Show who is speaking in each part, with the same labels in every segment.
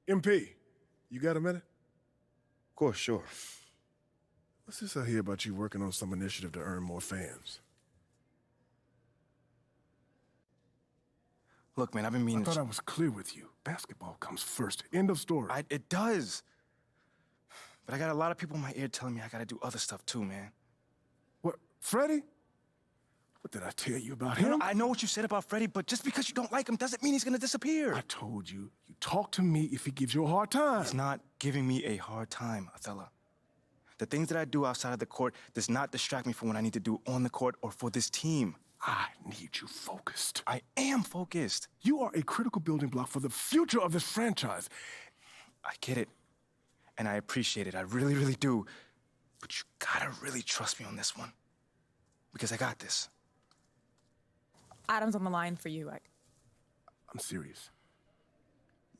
Speaker 1: MP, you got a minute?
Speaker 2: Of course, sure.
Speaker 1: What's this I hear about you working on some initiative to earn more fans?
Speaker 2: Look, man, I've been meaning
Speaker 1: I thought I was clear with you. Basketball comes first. End of story.
Speaker 2: It does. But I got a lot of people in my ear telling me I gotta do other stuff too, man.
Speaker 1: What, Freddie? What did I tell you about him?
Speaker 2: No, I know what you said about Freddie, but just because you don't like him doesn't mean he's gonna disappear.
Speaker 1: I told you, you talk to me if he gives you a hard time.
Speaker 2: He's not giving me a hard time, Othello. The things that I do outside of the court does not distract me from what I need to do on the court or for this team.
Speaker 1: I need you focused.
Speaker 2: I am focused.
Speaker 1: You are a critical building block for the future of this franchise.
Speaker 2: I get it, and I appreciate it. I really, really do. But you gotta really trust me on this one, because I got this.
Speaker 3: Adam's on the line for you.
Speaker 1: I'm serious.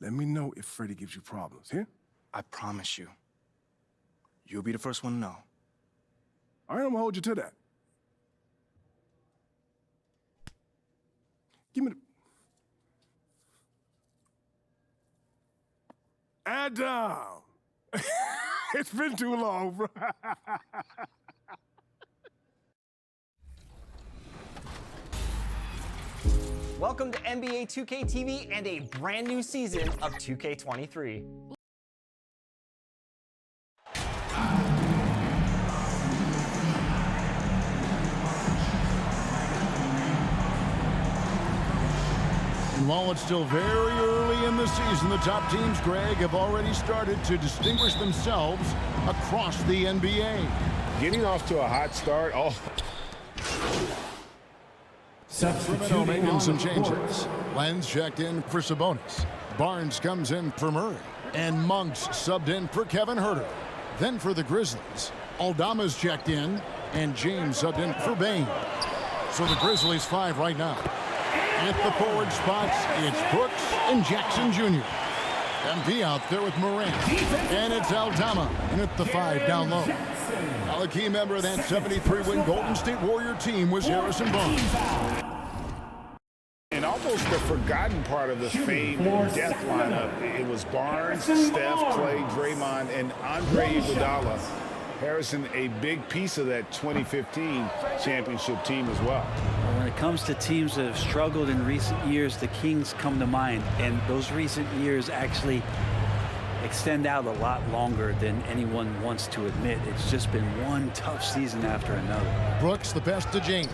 Speaker 1: Let me know if Freddie gives you problems, here?
Speaker 2: I promise you. You'll be the first one to know.
Speaker 1: All right, I'm gonna hold you to that. Give me the... Adam! It's been too long, bro.
Speaker 4: Welcome to NBA 2K TV and a brand new season of 2K23.
Speaker 5: And while it's still very early in the season, the top teams, Greg, have already started to distinguish themselves across the NBA.
Speaker 6: Getting off to a hot start.
Speaker 5: Sacramento making some changes. Lenz checked in for Sabonis. Barnes comes in for Murray. And Monks subbed in for Kevin Huerter. Then for the Grizzlies, Aldama's checked in, and James subbed in for Bain. So the Grizzlies 5 right now. At the forward spots, it's Brooks and Jackson Jr. MP out there with Morant. And it's Aldama. And at the 5 down low. Now a key member of that 73-win Golden State Warrior team was Harrison Barnes.
Speaker 6: And almost the forgotten part of the famed death lineup. It was Barnes, Steph, Clay, Draymond, and Andre Iguodala. Harrison, a big piece of that 2015 championship team as well.
Speaker 7: When it comes to teams that have struggled in recent years, the Kings come to mind, and those recent years actually extend out a lot longer than anyone wants to admit. It's just been one tough season after another.
Speaker 5: Brooks the pass to James.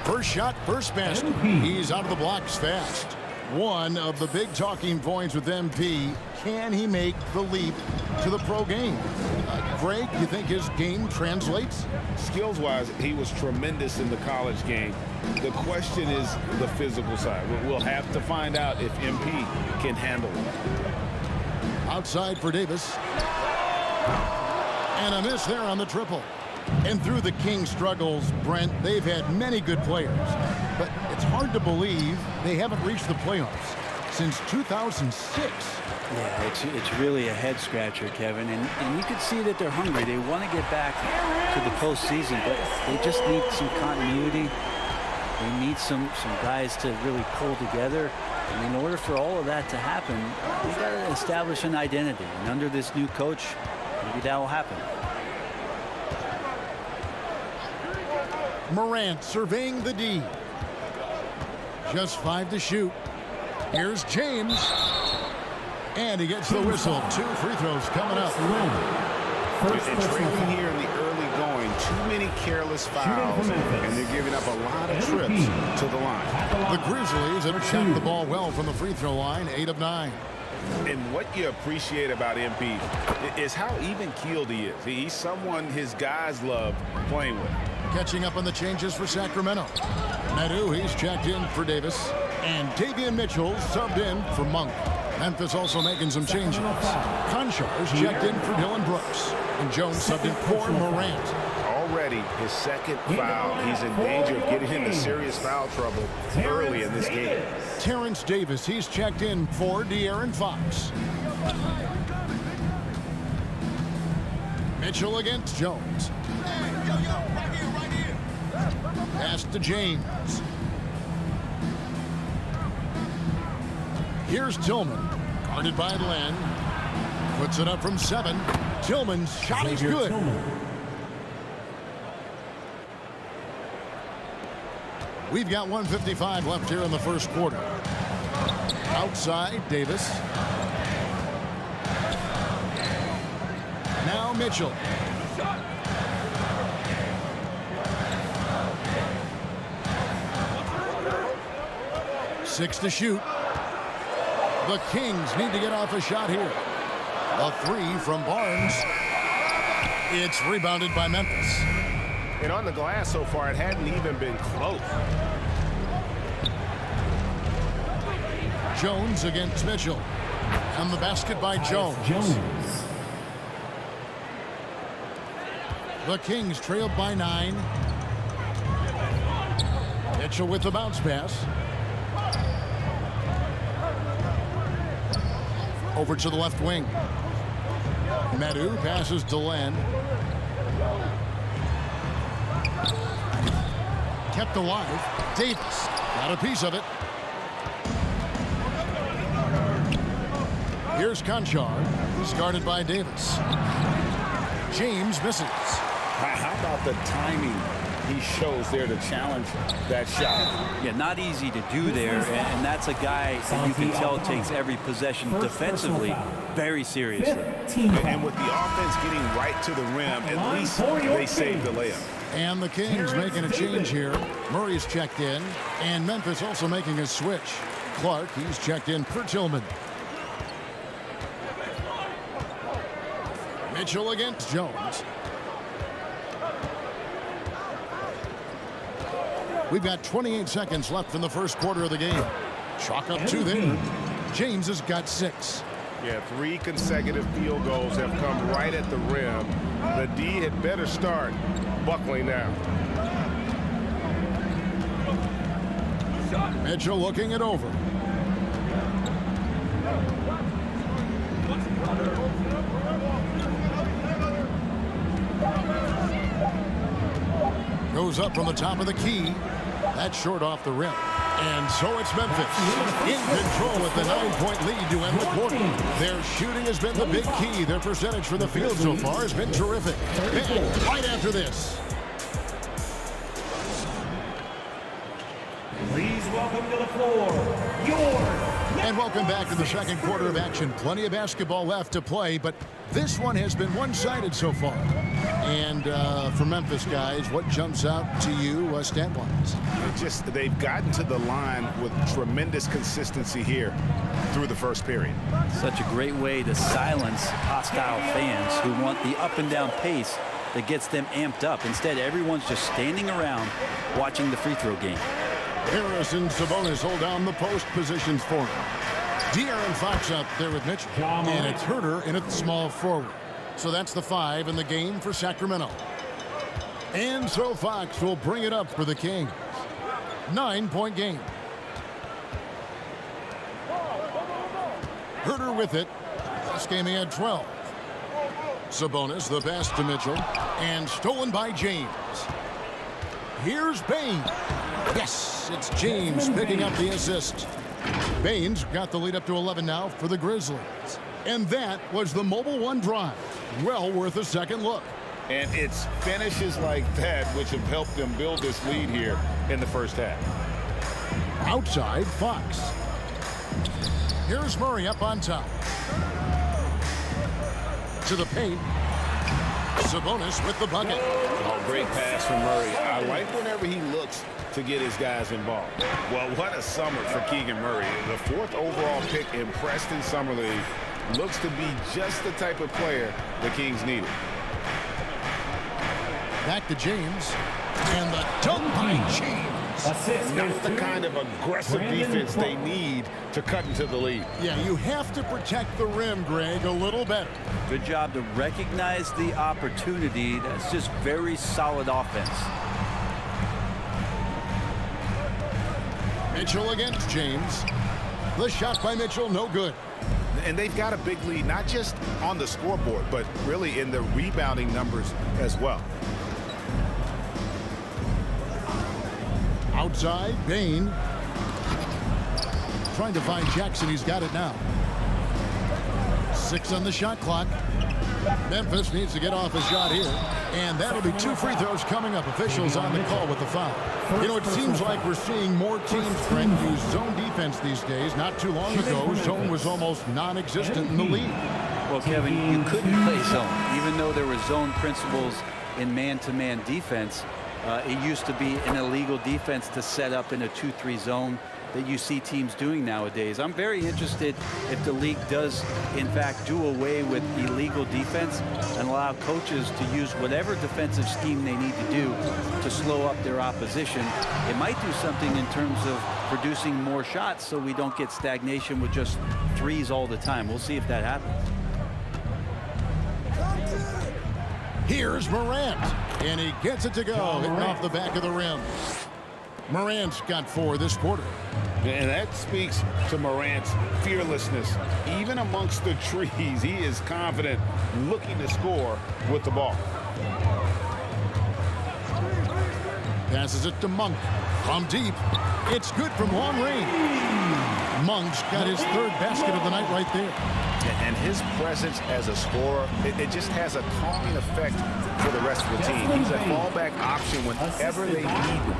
Speaker 5: First shot, first basket. He's out of the blocks fast. One of the big talking points with MP, can he make the leap to the pro game? Greg, you think his game translates?
Speaker 6: Skills-wise, he was tremendous in the college game. The question is the physical side. We'll have to find out if MP can handle it.
Speaker 5: Outside for Davis. And a miss there on the triple. And through the Kings' struggles, Brent, they've had many good players. But it's hard to believe they haven't reached the playoffs since 2006.
Speaker 7: Yeah, it's really a head-scratcher, Kevin. And you can see that they're hungry. They want to get back to the postseason, but they just need some continuity. They need some guys to really pull together. And in order for all of that to happen, they got to establish an identity. And under this new coach, maybe that will happen.
Speaker 5: Morant surveying the D. Just 5 to shoot. Here's James. And he gets the whistle. 2 free throws coming up.
Speaker 6: And trailing here in the early going, too many careless fouls, and they're giving up a lot of trips to the line.
Speaker 5: The Grizzlies have shot the ball well from the free throw line, 8 of 9.
Speaker 6: And what you appreciate about MP is how even-keeled he is. He's someone his guys love playing with.
Speaker 5: Catching up on the changes for Sacramento. Nadu, he's checked in for Davis. And Davian Mitchell subbed in for Monk. Memphis also making some changes. Conchar's checked in for Dylan Brooks. And Jones subbed in for Morant.
Speaker 6: Already his second foul. He's in danger of getting into serious foul trouble early in this game.
Speaker 5: Terrence Davis, he's checked in for De'Aaron Fox. Mitchell against Jones. Pass to James. Here's Tillman. Guarded by Len. Puts it up from 7. Tillman's shot is good. We've got 1:55 left here in the first quarter. Outside, Davis. Now Mitchell. Six to shoot. The Kings need to get off a shot here. A 3 from Barnes. It's rebounded by Memphis.
Speaker 6: And on the glass so far, it hadn't even been close.
Speaker 5: Jones against Mitchell. And the basket by Jones. The Kings trailed by 9. Mitchell with the bounce pass. Over to the left wing. Medu passes to Len. Kept alive. Davis got a piece of it. Here's Conchar. He's guarded by Davis. James misses.
Speaker 6: How about the timing he shows there to challenge that shot?
Speaker 7: Yeah, not easy to do there, and that's a guy that you can tell takes every possession defensively very seriously.
Speaker 6: And with the offense getting right to the rim, at least they saved the layup.
Speaker 5: And the Kings making a change here. Murray's checked in, and Memphis also making a switch. Clark, he's checked in for Tillman. Mitchell against Jones. We've got 28 seconds left in the first quarter of the game. Chalk up 2 there. James has got 6.
Speaker 6: Yeah, 3 consecutive field goals have come right at the rim. The D had better start buckling now.
Speaker 5: Mitchell looking it over. Goes up from the top of the key. That's short off the rim. And so it's Memphis in control with the 9-point lead to end the quarter. Their shooting has been the big key. Their percentage for the field so far has been terrific. And right after this.
Speaker 3: Please welcome to the floor,
Speaker 5: And welcome back to the second quarter of action. Plenty of basketball left to play, but this one has been one-sided so far. And for Memphis, guys, what jumps out to you stat-wise?
Speaker 6: They've gotten to the line with tremendous consistency here through the first period.
Speaker 7: Such a great way to silence hostile fans who want the up-and-down pace that gets them amped up. Instead, everyone's just standing around watching the free throw game.
Speaker 5: Harris and Sabonis hold down the post positions for him. De'Aaron Fox out there with Mitchell. And it's Herter in at the small forward. So that's the 5 in the game for Sacramento. And so Fox will bring it up for the Kings. 9-point game. Herter with it. Last game he had 12. Sabonis, the pass to Mitchell. And stolen by James. Here's Bain. Yes, it's James picking up the assist. Bain's got the lead up to 11 now for the Grizzlies. And that was the Mobile One drive. Well worth a second look.
Speaker 6: And it's finishes like that which have helped them build this lead here in the first half.
Speaker 5: Outside, Fox. Here's Murray up on top. To the paint. Sabonis with the bucket.
Speaker 6: Oh, great pass from Murray. I like whenever he looks to get his guys involved. Well, what a summer for Keegan Murray. The 4th overall pick in Preston Summer League looks to be just the type of player the Kings needed.
Speaker 5: Back to James. And the dunk by James.
Speaker 6: Not the kind of aggressive defense they need to cut into the lead.
Speaker 5: Yeah, you have to protect the rim, Greg, a little better.
Speaker 7: Good job to recognize the opportunity. That's just very solid offense.
Speaker 5: Mitchell against James. The shot by Mitchell, no good.
Speaker 6: And they've got a big lead, not just on the scoreboard, but really in the rebounding numbers as well.
Speaker 5: Outside, Bain. Trying to find Jackson. He's got it now. 6 on the shot clock. Memphis needs to get off a shot here. And that'll be 2 free throws coming up. Officials on the call with the foul. You know, it seems like we're seeing more teams trying to use zone defense these days. Not too long ago, zone was almost non-existent in the league.
Speaker 7: Well, Kevin, you couldn't play zone. Even though there were zone principles in man-to-man defense, it used to be an illegal defense to set up in a 2-3 zone that you see teams doing nowadays. I'm very interested if the league does, in fact, do away with illegal defense and allow coaches to use whatever defensive scheme they need to do to slow up their opposition. It might do something in terms of producing more shots so we don't get stagnation with just threes all the time. We'll see if that happens.
Speaker 5: Here's Morant, and he gets it to go, hitting off the back of the rim. Morant's got 4 this quarter.
Speaker 6: And that speaks to Morant's fearlessness. Even amongst the trees, he is confident, looking to score with the ball.
Speaker 5: Passes it to Monk from deep. It's good from long range. Monk's got his 3rd basket of the night right there.
Speaker 6: And his presence as a scorer, it just has a calming effect for the rest of the team. He's a fallback option whenever they need him.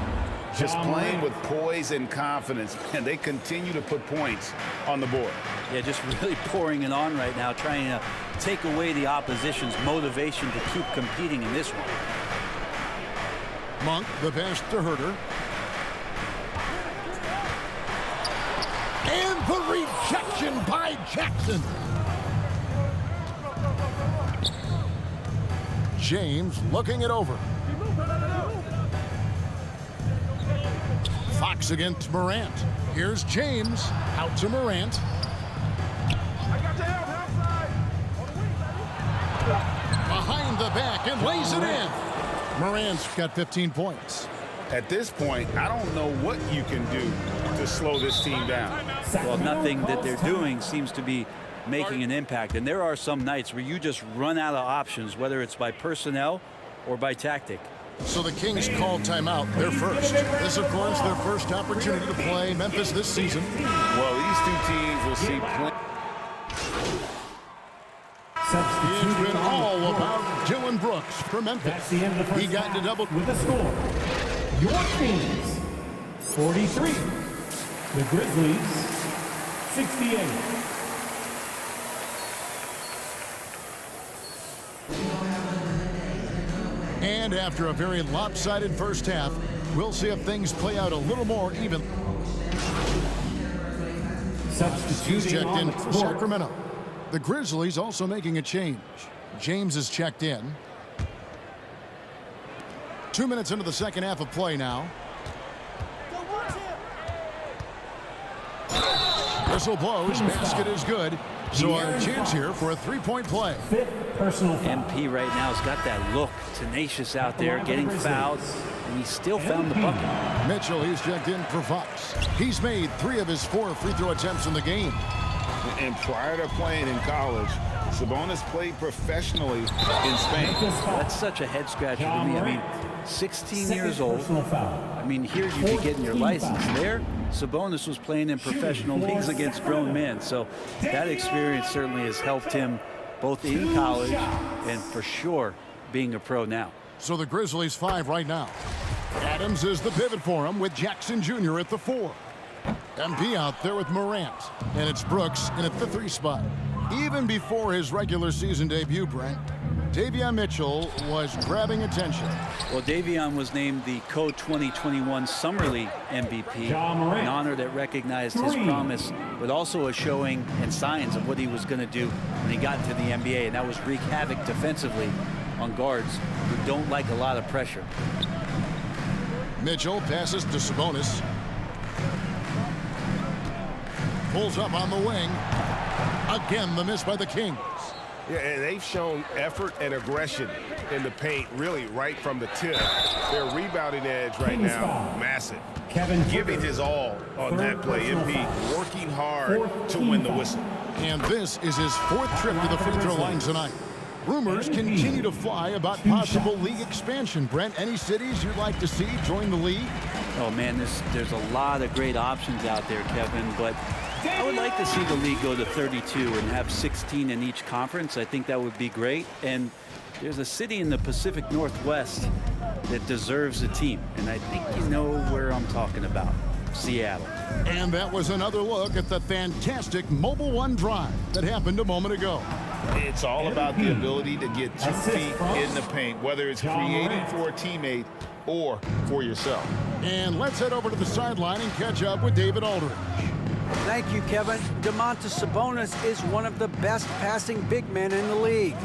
Speaker 6: Just playing with poise and confidence, and they continue to put points on the board.
Speaker 7: Yeah, just really pouring it on right now, trying to take away the opposition's motivation to keep competing in this one.
Speaker 5: Monk, the pass to Herter. And the rejection by Jackson. James looking it over. Fox against Morant. Here's James. Out to Morant. Behind the back and lays it in. Morant's got 15 points.
Speaker 6: At this point, I don't know what you can do to slow this team down.
Speaker 7: Well, nothing that they're doing seems to be making an impact. And there are some nights where you just run out of options, whether it's by personnel or by tactic.
Speaker 5: So the Kings call timeout. They're first. This, of course, their first opportunity to play Memphis this season.
Speaker 6: Well, these 2 teams will see plenty.
Speaker 5: It's been all about Dylan Brooks for Memphis.
Speaker 3: That's the end of the first
Speaker 5: He got to double.
Speaker 3: with a score. Your Kings, 43. The Grizzlies, 68.
Speaker 5: And after a very lopsided first half, we'll see if things play out a little more even. He's
Speaker 3: Substituting
Speaker 5: checked
Speaker 3: on
Speaker 5: in
Speaker 3: the
Speaker 5: for
Speaker 3: court.
Speaker 5: Sacramento. The Grizzlies also making a change. James is checked in. 2 minutes into the second half of play now. Whistle blows. Basket is good. So a chance here for a 3-point play.
Speaker 3: 5th personal foul.
Speaker 7: MP right now has got that look, tenacious out there, getting fouled, and he still found the bucket.
Speaker 5: Mitchell, he's checked in for Fox. He's made 3 of his 4 free throw attempts in the game.
Speaker 6: And prior to playing in college, Sabonis played professionally in Spain.
Speaker 7: That's such a head scratcher to me. I mean, 16 years old.
Speaker 3: Personal foul.
Speaker 7: I mean, here you'd be getting your license. There, Sabonis was playing in professional leagues against grown men. So that experience certainly has helped him both in college and for sure being a pro now.
Speaker 5: So the Grizzlies 5 right now. Adams is the pivot for him with Jackson Jr. at the 4. MP out there with Morant. And it's Brooks in at the 3 spot. Even before his regular season debut, Brent, Davion Mitchell was grabbing attention.
Speaker 7: Well, Davion was named the Co-2021 Summer League MVP, an honor that recognized his promise, but also a showing and signs of what he was going to do when he got into the NBA, and that was wreak havoc defensively on guards who don't like a lot of pressure.
Speaker 5: Mitchell passes to Sabonis. Pulls up on the wing. Again, the miss by the Kings.
Speaker 1: Yeah, and they've shown effort and aggression in the paint, really right from the tip. Their rebounding edge right now, massive.
Speaker 3: Kevin
Speaker 1: Giving his all on that play. MP working hard to win the whistle.
Speaker 5: And this is his 4th trip to the free throw line tonight. Rumors continue to fly about possible league expansion. Brent, any cities you'd like to see join the league?
Speaker 7: Oh, man, there's a lot of great options out there, Kevin, but I would like to see the league go to 32 and have 16 in each conference. I think that would be great. And there's a city in the Pacific Northwest that deserves a team, and I think you know where I'm talking about. Seattle.
Speaker 5: And that was another look at the fantastic Mobile One drive that happened a moment ago.
Speaker 6: It's all about the ability to get 2 feet in the paint, whether it's creating for a teammate or for yourself.
Speaker 5: And let's head over to the sideline and catch up with David Aldridge.
Speaker 8: Thank you, Kevin. Domantas Sabonis is one of the best passing big men in the league.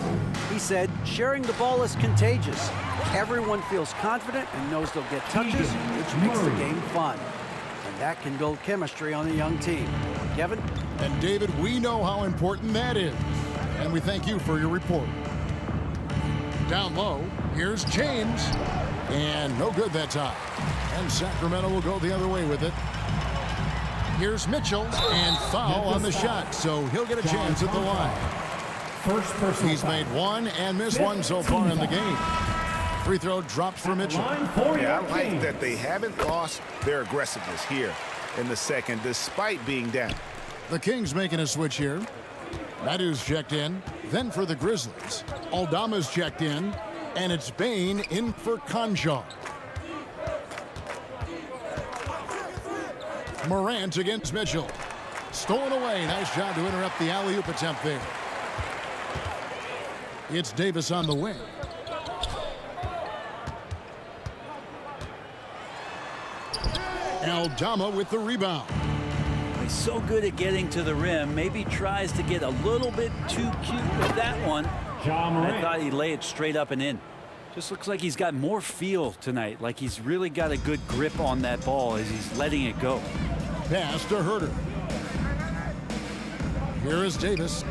Speaker 8: He said, sharing the ball is contagious. Everyone feels confident and knows they'll get touches, which makes the game fun. And that can build chemistry on a young team. Kevin?
Speaker 5: And David, we know how important that is. And we thank you for your report. Down low, here's James. And no good that time. And Sacramento will go the other way with it. Here's Mitchell, and foul on the shot, so he'll get a chance at the line. He's made one and missed one so far in the game. Free throw drops for Mitchell.
Speaker 1: Yeah, I like that they haven't lost their aggressiveness here in the second, despite being down.
Speaker 5: The Kings making a switch here. Madu's checked in. Then for the Grizzlies, Aldama's checked in, and it's Bain in for Conjar. Morant against Mitchell. Stolen away. Nice job to interrupt the alley-oop attempt there. It's Davis on the wing. Aldama with the rebound.
Speaker 7: He's so good at getting to the rim. Maybe tries to get a little bit too cute with that one. I thought he'd lay it straight up and in. Just looks like he's got more feel tonight, like he's really got a good grip on that ball as he's letting it go.
Speaker 5: Pass to Herter. Here is Davis.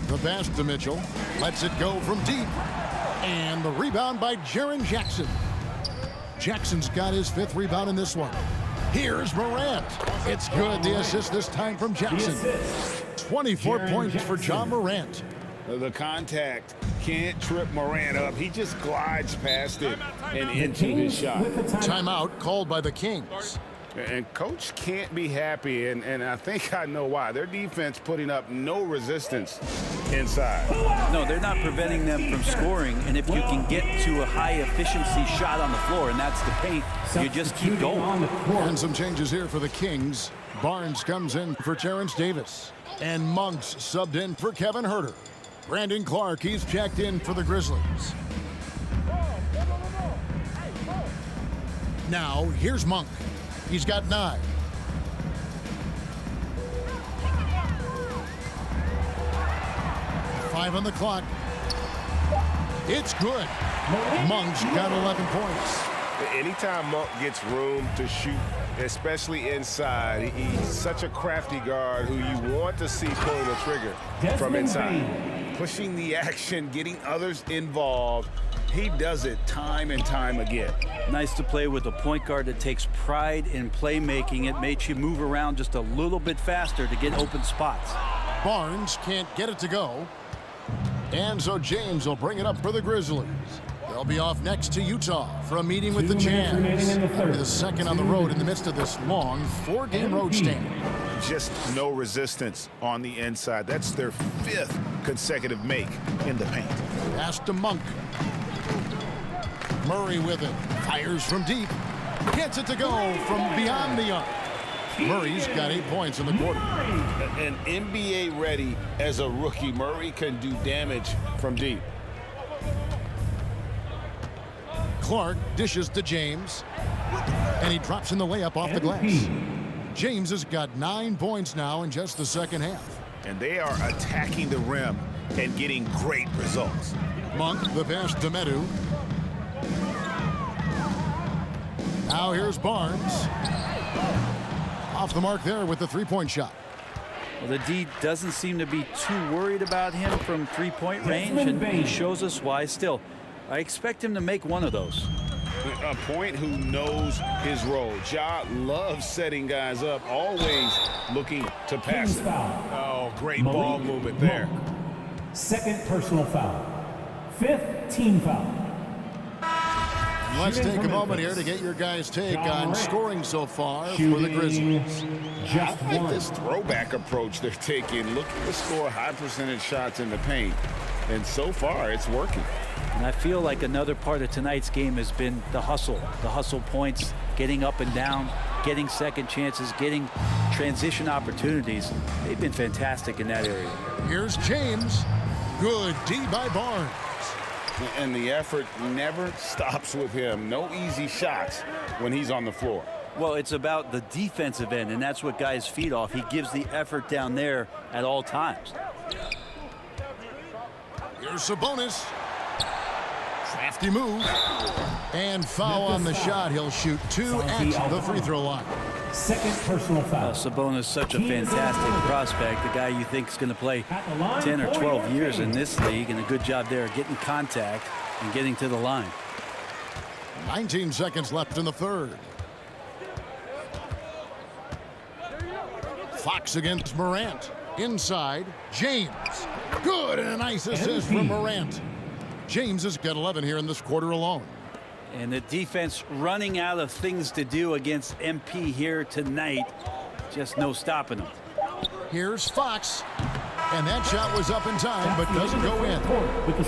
Speaker 5: The pass to Mitchell. Lets it go from deep. And the rebound by Jaren Jackson. Jackson's got his 5th rebound in this one. Here's Morant. It's good. The assist this time from Jackson. 24 points for John Morant.
Speaker 6: The contact can't trip Morant up. He just glides past it and into his shot.
Speaker 5: Timeout called by the Kings.
Speaker 1: And coach can't be happy, and I think I know why. Their defense putting up no resistance inside.
Speaker 7: No, they're not preventing them from scoring, and if you can get to a high-efficiency shot on the floor, and that's the paint, you just keep going.
Speaker 5: And some changes here for the Kings. Barnes comes in for Terrence Davis. And Monks subbed in for Kevin Herter. Brandon Clark, he's checked in for the Grizzlies. Now, here's Monk. He's got 9. Five on the clock. It's good. Monk's got 11 points.
Speaker 1: Anytime Monk gets room to shoot, especially inside, he's such a crafty guard who you want to see pulling the trigger from inside. Pushing the action, getting others involved. He does it time and time again.
Speaker 7: Nice to play with a point guard that takes pride in playmaking. It makes you move around just a little bit faster to get open spots.
Speaker 5: Barnes can't get it to go. And so James will bring it up for the Grizzlies. They'll be off next to Utah for a meeting with the Jazz. That'll be the second on the road in the midst of this long 4-game road stand.
Speaker 1: Just no resistance on the inside. That's their 5th consecutive make in the paint.
Speaker 5: Pass to Monk. Murray with it. Fires from deep. Gets it to go from beyond the arc. Murray's got 8 points in the quarter.
Speaker 1: And NBA ready as a rookie. Murray can do damage from deep.
Speaker 5: Clark dishes to James. And he drops in the layup off the glass. James has got 9 points now in just the second half.
Speaker 1: And they are attacking the rim and getting great results.
Speaker 5: Monk, the pass to Medu. Now here's Barnes. Off the mark there with the 3-point shot.
Speaker 7: Well, the D doesn't seem to be too worried about him from 3-point range, and he shows us why. Still, I expect him to make one of those.
Speaker 1: A point who knows his role. Ja loves setting guys up, always looking to pass it. Oh, great ball movement there.
Speaker 3: 2nd personal foul. 5th team foul.
Speaker 5: Let's take a moment here to get your guys' take on scoring so far for the Grizzlies.
Speaker 6: I like this throwback approach they're taking, looking to score high percentage shots in the paint. And so far, it's working.
Speaker 7: And I feel like another part of tonight's game has been the hustle points, getting up and down, getting second chances, getting transition opportunities. They've been fantastic in that area.
Speaker 5: Here's James. Good D by Barnes.
Speaker 6: And the effort never stops with him. No easy shots when he's on the floor.
Speaker 7: Well, it's about the defensive end, and that's what guys feed off. He gives the effort down there at all times.
Speaker 5: Here's Sabonis. Crafty move. And foul on the shot. He'll shoot 2 at the free throw line.
Speaker 3: Second personal foul.
Speaker 7: Sabonis, such a fantastic prospect, the guy you think is going to play 10 or 12 years in this league, and a good job there getting contact and getting to the line.
Speaker 5: 19 seconds left in the third. Fox against Morant. Inside, James. Good, and a nice assist from Morant. James has got 11 here in this quarter alone.
Speaker 7: And the defense running out of things to do against MP here tonight. Just no stopping them.
Speaker 5: Here's Fox. And that shot was up in time, but doesn't go in.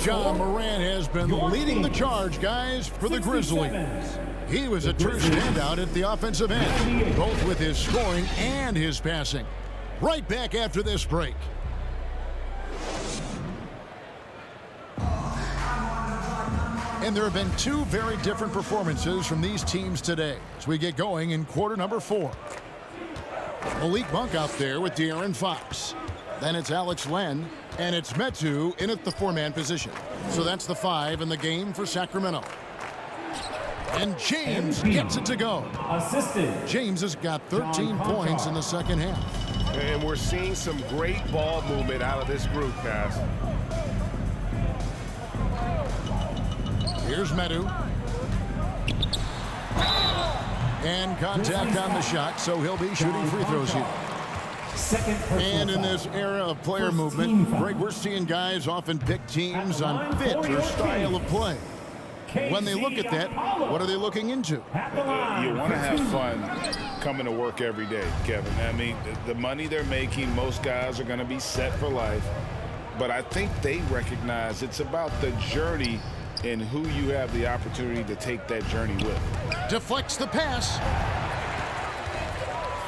Speaker 5: John Morant has been leading the charge, guys, for the Grizzlies. He was a true standout at the offensive end, both with his scoring and his passing. Right back after this break. And there have been 2 very different performances from these teams today as we get going in quarter number 4. Malik Monk out there with De'Aaron Fox. Then it's Alex Len, and it's Metu in at the 4-man position. So that's the 5 in the game for Sacramento. And James gets it to go.
Speaker 3: Assisted.
Speaker 5: James has got 13 points in the second half.
Speaker 1: And we're seeing some great ball movement out of this group, guys.
Speaker 5: Here's Metu. And contact on the shot, so he'll be shooting free throws here. And in this era of player movement, Greg, we're seeing guys often pick teams on fit or style of play. When they look at that, what are they looking into?
Speaker 6: You want to have fun coming to work every day, Kevin. I mean, the money they're making, most guys are going to be set for life. But I think they recognize it's about the journey and who you have the opportunity to take that journey with.
Speaker 5: Deflects the pass.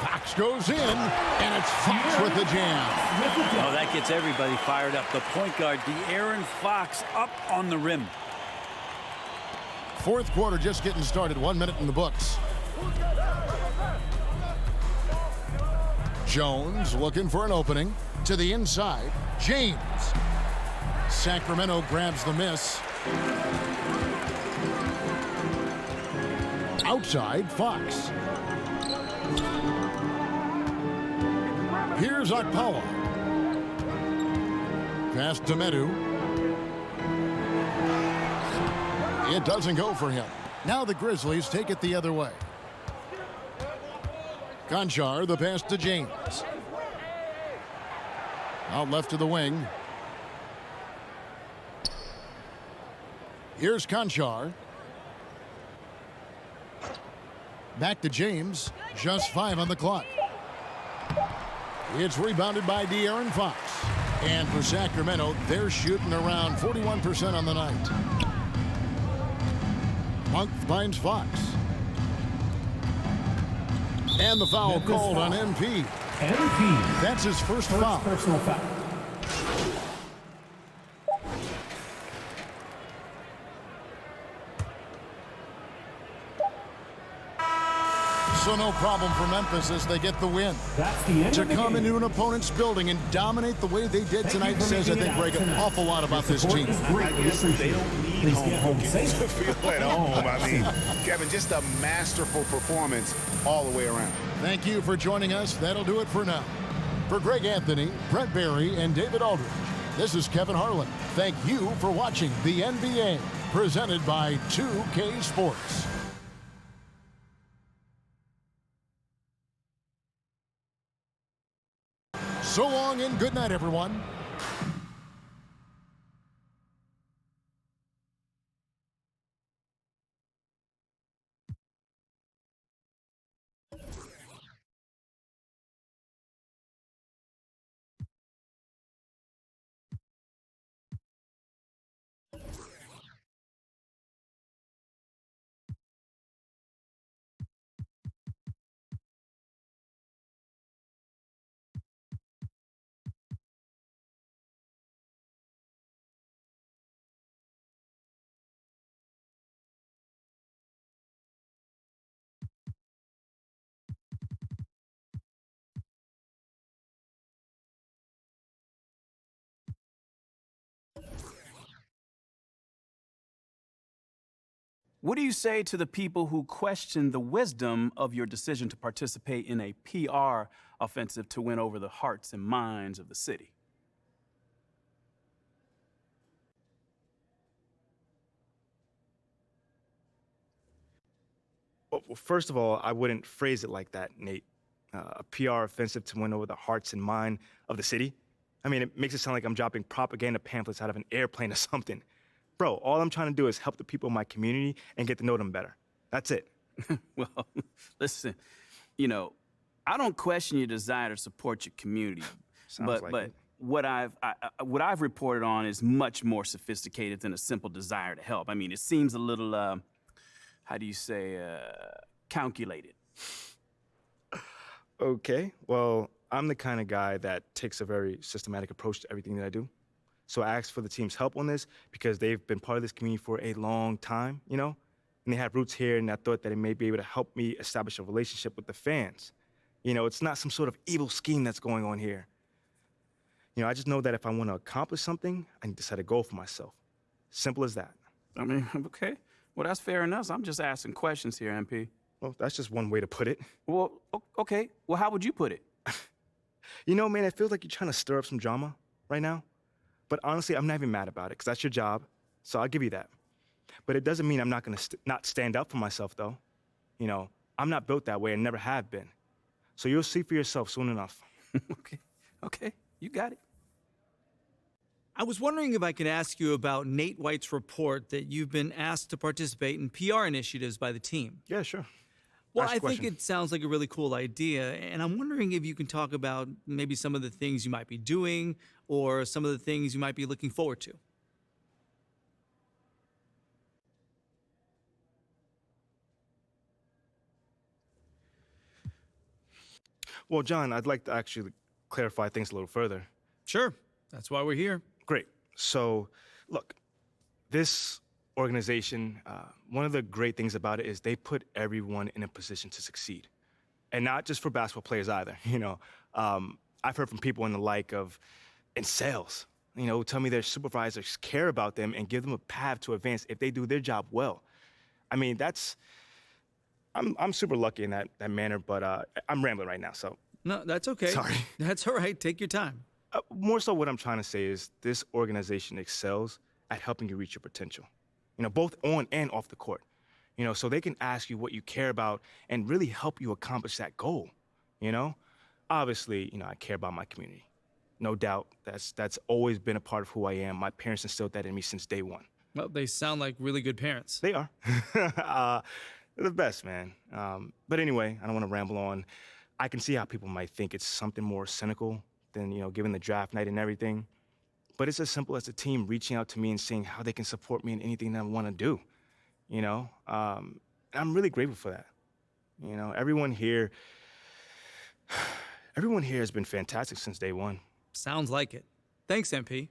Speaker 5: Fox goes in, and it's Fox with the jam.
Speaker 7: Oh, that gets everybody fired up. The point guard, De'Aaron Fox, up on the rim.
Speaker 5: Fourth quarter just getting started. 1 minute in the books. Jones looking for an opening. To the inside, James. Sacramento grabs the miss. Outside, Fox. Here's Okpala. Pass to Metu. It doesn't go for him. Now the Grizzlies take it the other way. Conchar, the pass to James. Out left to the wing. Here's Conchar. Back to James. Just 5 on the clock. It's rebounded by De'Aaron Fox. And for Sacramento, they're shooting around 41% on the night. Monk finds Fox. And the foul called on MP.
Speaker 3: MP.
Speaker 5: That's his first foul.
Speaker 3: Personal foul.
Speaker 5: So no problem for Memphis as they get the win.
Speaker 3: That's the end
Speaker 5: To
Speaker 3: of the
Speaker 5: come
Speaker 3: game.
Speaker 5: into an opponent's building and dominate the way they did tonight says, I think, Greg, an awful lot about this team.
Speaker 6: I guess they don't need home cooking
Speaker 3: safe.
Speaker 6: to feel at home. I mean, Kevin, just a masterful performance all the way around.
Speaker 5: Thank you for joining us. That'll do it for now. For Greg Anthony, Brett Barry, and David Aldridge, this is Kevin Harlan. Thank you for watching the NBA, presented by 2K Sports. So long and good night, everyone.
Speaker 9: What do you say to the people who question the wisdom of your decision to participate in a PR offensive to win over the hearts and minds of the city?
Speaker 2: Well, first of all, I wouldn't phrase it like that, Nate. A PR offensive to win over the hearts and mind of the city? I mean, it makes it sound like I'm dropping propaganda pamphlets out of an airplane or something. Bro, all I'm trying to do is help the people in my community and get to know them better. That's it.
Speaker 9: Well, listen, I don't question your desire to support your community.
Speaker 2: Sounds like it.
Speaker 9: What I've reported on is much more sophisticated than a simple desire to help. I mean, it seems a little, how do you say, calculated.
Speaker 2: Okay, well, I'm the kind of guy that takes a very systematic approach to everything that I do. So I asked for the team's help on this because they've been part of this community for a long time, and they have roots here, and I thought that it may be able to help me establish a relationship with the fans. It's not some sort of evil scheme that's going on here. I just know that if I want to accomplish something, I need to set a goal for myself. Simple as that.
Speaker 9: I mean, okay. Well, that's fair enough. I'm just asking questions here, MP.
Speaker 2: Well, that's just one way to put it.
Speaker 9: Well, okay. Well, how would you put it?
Speaker 2: Man, it feels like you're trying to stir up some drama right now. But honestly, I'm not even mad about it, because that's your job, so I'll give you that. But it doesn't mean I'm not going to not stand up for myself, though. I'm not built that way and never have been. So you'll see for yourself soon enough.
Speaker 9: Okay, you got it.
Speaker 10: I was wondering if I could ask you about Nate White's report that you've been asked to participate in PR initiatives by the team.
Speaker 2: Yeah, sure.
Speaker 10: Well, I think it sounds like a really cool idea, and I'm wondering if you can talk about maybe some of the things you might be doing or some of the things you might be looking forward to.
Speaker 2: Well, John, I'd like to actually clarify things a little further.
Speaker 10: Sure. That's why we're here.
Speaker 2: Great. So, look, this organization, one of the great things about it is they put everyone in a position to succeed. And not just for basketball players either, I've heard from people in the like of, in sales, who tell me their supervisors care about them and give them a path to advance if they do their job well. I mean, I'm super lucky in that manner, but I'm rambling right now, so.
Speaker 10: No, that's okay.
Speaker 2: Sorry.
Speaker 10: That's all right. Take your time.
Speaker 2: More so what I'm trying to say is this organization excels at helping you reach your potential, both on and off the court, so they can ask you what you care about and really help you accomplish that goal, Obviously, I care about my community. No doubt, that's always been a part of who I am. My parents instilled that in me since day one.
Speaker 10: Well, they sound like really good parents.
Speaker 2: They are. They're the best, man. But anyway, I don't want to ramble on. I can see how people might think it's something more cynical than, given the draft night and everything. But it's as simple as the team reaching out to me and seeing how they can support me in anything that I want to do, I'm really grateful for that. Everyone here has been fantastic since day one.
Speaker 10: Sounds like it. Thanks, MP.